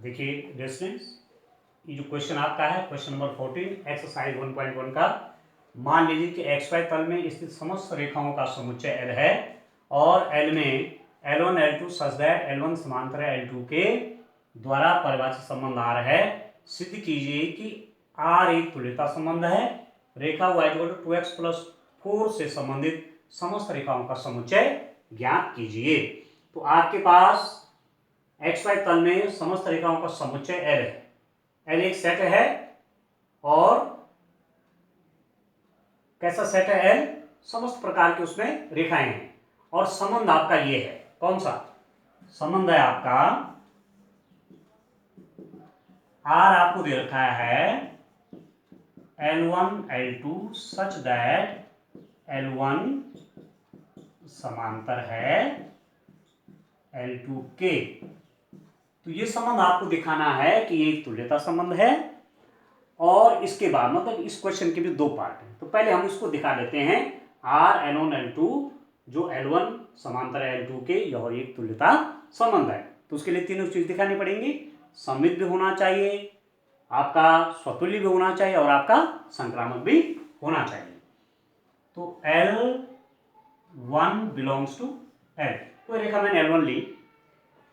देखिए रेस्टोरेंट्स, ये जो क्वेश्चन आपका है क्वेश्चन नंबर 14 एक्सरसाइज 1.1 का। मान लीजिए कि XY तल में स्थित समस्त रेखाओं का समुच्चय L है और L में L1 L2 such that L1 समांतर L2 के द्वारा परिभाषित संबंध R है। सिद्ध कीजिए कि R एक तुल्यता संबंध है। रेखा y 2x+4 से संबंधित समस्त रेखाओं का समुच्चय ज्ञात कीजिए। तो आपके पास XY तल में समस्त रेखाओं का समुच्चय L है। L एक सेट है और कैसा सेट है L? समस्त प्रकार के उसमें रेखाएं हैं और संबंध आपका ये है। कौन सा संबंध है आपका? R आपको दे रखा है L1 L2 such that L1 समांतर है L2 के। तो ये संबंध आपको दिखाना है कि ये एक तुल्यता संबंध है। और इसके बाद मतलब इस क्वेश्चन के भी दो पार्ट हैं, तो पहले हम इसको दिखा लेते हैं। R L1 L2 जो L1 समांतर L2 के यह एक तुल्यता संबंध है। तो उसके लिए तीनों चीज दिखानी पड़ेंगी। सममित भी होना चाहिए, आपका स्वतुल्य भी होना चाहिए और आपका संक्रामक भी होना चाहिए। तो L1 बिलोंग्स टू L। कोई रेखा मैंने L1 ली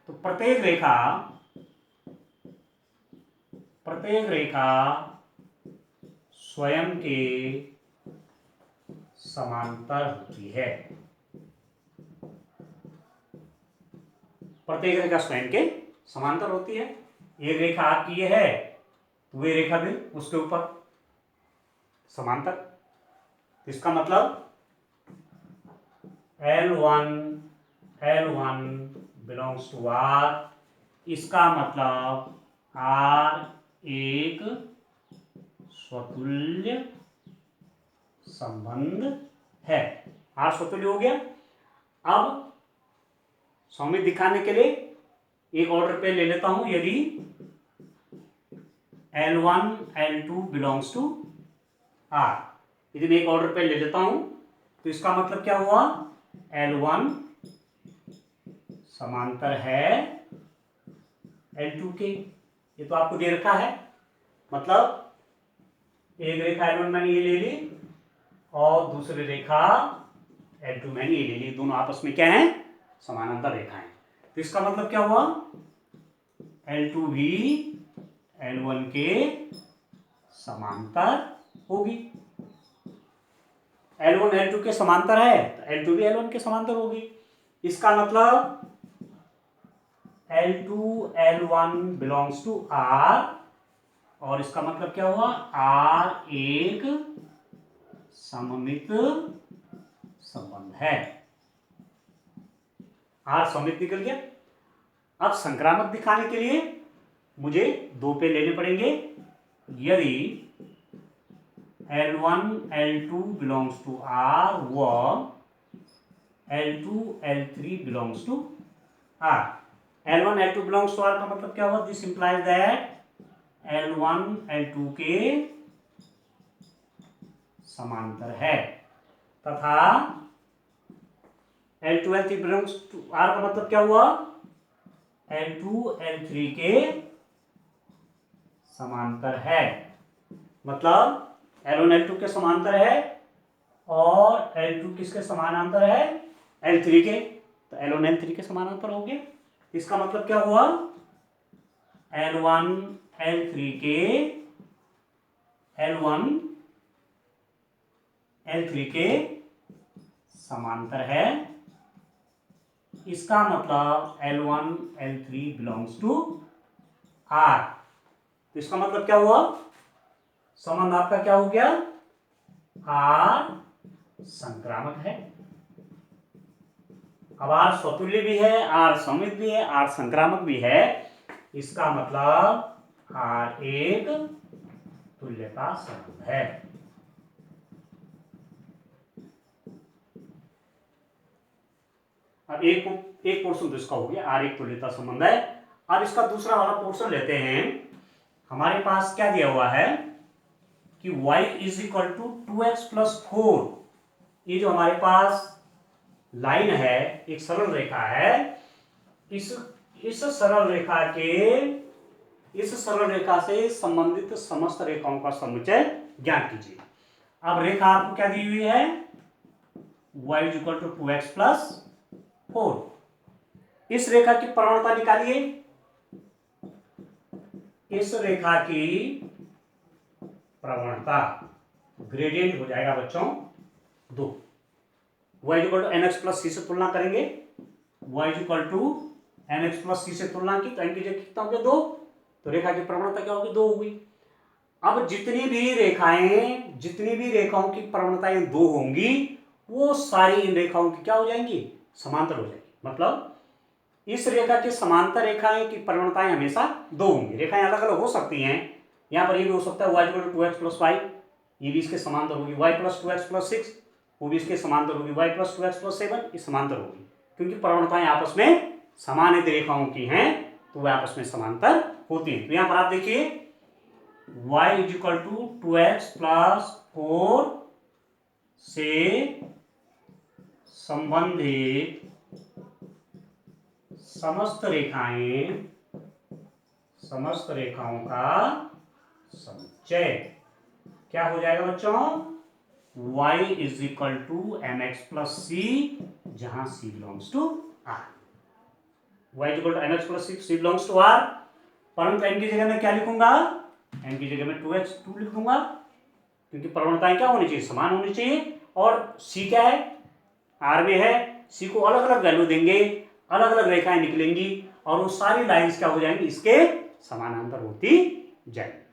तो प्रत्येक रेखा स्वयं के समांतर होती है। प्रत्येक रेखा स्वयं के समांतर होती है। एक रेखा आपकी ये है तो वे रेखा भी उसके ऊपर समांतर। इसका मतलब L1 बिलोंग्स टू R। इसका मतलब R एक स्वतुल्य संबंध है। R स्वतुल्य हो गया। अब सौम्य दिखाने के लिए एक ऑर्डर पे ले लेता हूं। यदि L1 L2 belongs to R, यदि मैं एक ऑर्डर पे ले लेता हूं तो इसका मतलब क्या हुआ? L1 समांतर है L2 के। ये तो आपको दे रखा है। मतलब एक रेखा L1 मैंने ये ले ली और दूसरी रेखा L2 मैंने ये ले ली। दोनों आपस में क्या है? समानांतर रेखाएं। तो इसका मतलब क्या हुआ? L2 भी L1 के समांतर होगी। L1 L2 के समांतर है तो L2 भी L1 के समांतर होगी। इसका मतलब L2 L1 belongs to R और इसका मतलब क्या हुआ? R एक सममित संबंध है। R सममित निकल गया। अब संक्रामक दिखाने के लिए मुझे दो पे लेने पड़ेंगे। यदि L1 L2 belongs to R व L2 L3 belongs to R। L1 L2 belongs to R का मतलब क्या हुआ? This implies that L1 L2 के समांतर है तथा L2 L3 belongs to R का मतलब क्या हुआ? L2 L3 के समांतर है। मतलब L1 L2 के समांतर है और L2 किसके समानांतर है? L3 के। तो L1 L3 के समानांतर हो गया। इसका मतलब क्या हुआ? L1 L3 के समांतर है। इसका मतलब L1 L3 belongs to R। तो इसका मतलब क्या हुआ? संबंध आपका क्या हो गया? R संक्रामक है। अब R स्वतुल्य भी है, R सममित भी है, R संक्रामक भी है। इसका मतलब R एक तुल्यता संबंध है। अब एक पोर्शन तो इसका हो गया, R एक तुल्यता संबंध है। अब इसका दूसरा वाला पोर्शन लेते हैं। हमारे पास क्या दिया हुआ है कि y is equal to 2x+4। ये जो हमारे पास लाइन है, एक सरल रेखा है। इस सरल रेखा के इस सरल रेखा से संबंधित समस्त रेखाओं का समुच्चय ज्ञात कीजिए। अब रेखा आपको क्या दी हुई है, y = 2x + 4। इस रेखा की प्रवणता निकालिए। इस रेखा की प्रवणता ग्रेडियंट हो जाएगा बच्चों 2। y = mx + c से तुलना करेंगे। y = mx + c से तुलना की तो n की जगह कितना हो गया 2, तो रेखा की प्रवणता क्या होगी 2 होगी। अब जितनी भी रेखाओं की प्रवणताएं 2 होंगी वो सारी इन रेखाओं की क्या हो जाएंगी, समांतर हो जाएंगी। मतलब इस रेखा की समांतर रेखाएं की प्रवणताएं हमेशा 2 होंगी। रेखाएं अलग अलग हो सकती हैं, यहां पर ये भी हो सकता है y = 2x + 5, ये भी इसके समांतर होगी। y + 2x + 6, वो भी इसके समांतर होगी। y + 2x + 7 ये समांतर होगी, क्योंकि प्रवणताएं आपस में समान यदि रेखाओं की हैं तो वे आपस में समांतर होती हैं। तो यहां पर आप देखिए y = 2x + 4 से संबंधित समस्त रेखाओं का समुच्चय क्या हो जाएगा बच्चों, y = mx + c, जहां c belongs to r। y = mx + c belongs to r, परंतु n की जगह में क्या लिखूंगा, n की जगह में 2 लिख दूंगा, क्योंकि प्रवणताएं क्या होनी चाहिए, समान होनी चाहिए। और c क्या है, r में है, c को अलग अलग वैल्यू देंगे, अलग अलग रेखाएं निकलेंगी और वो सारी लाइंस क्या हो जाएंगी, इसके समानांतर होती जाएंगी।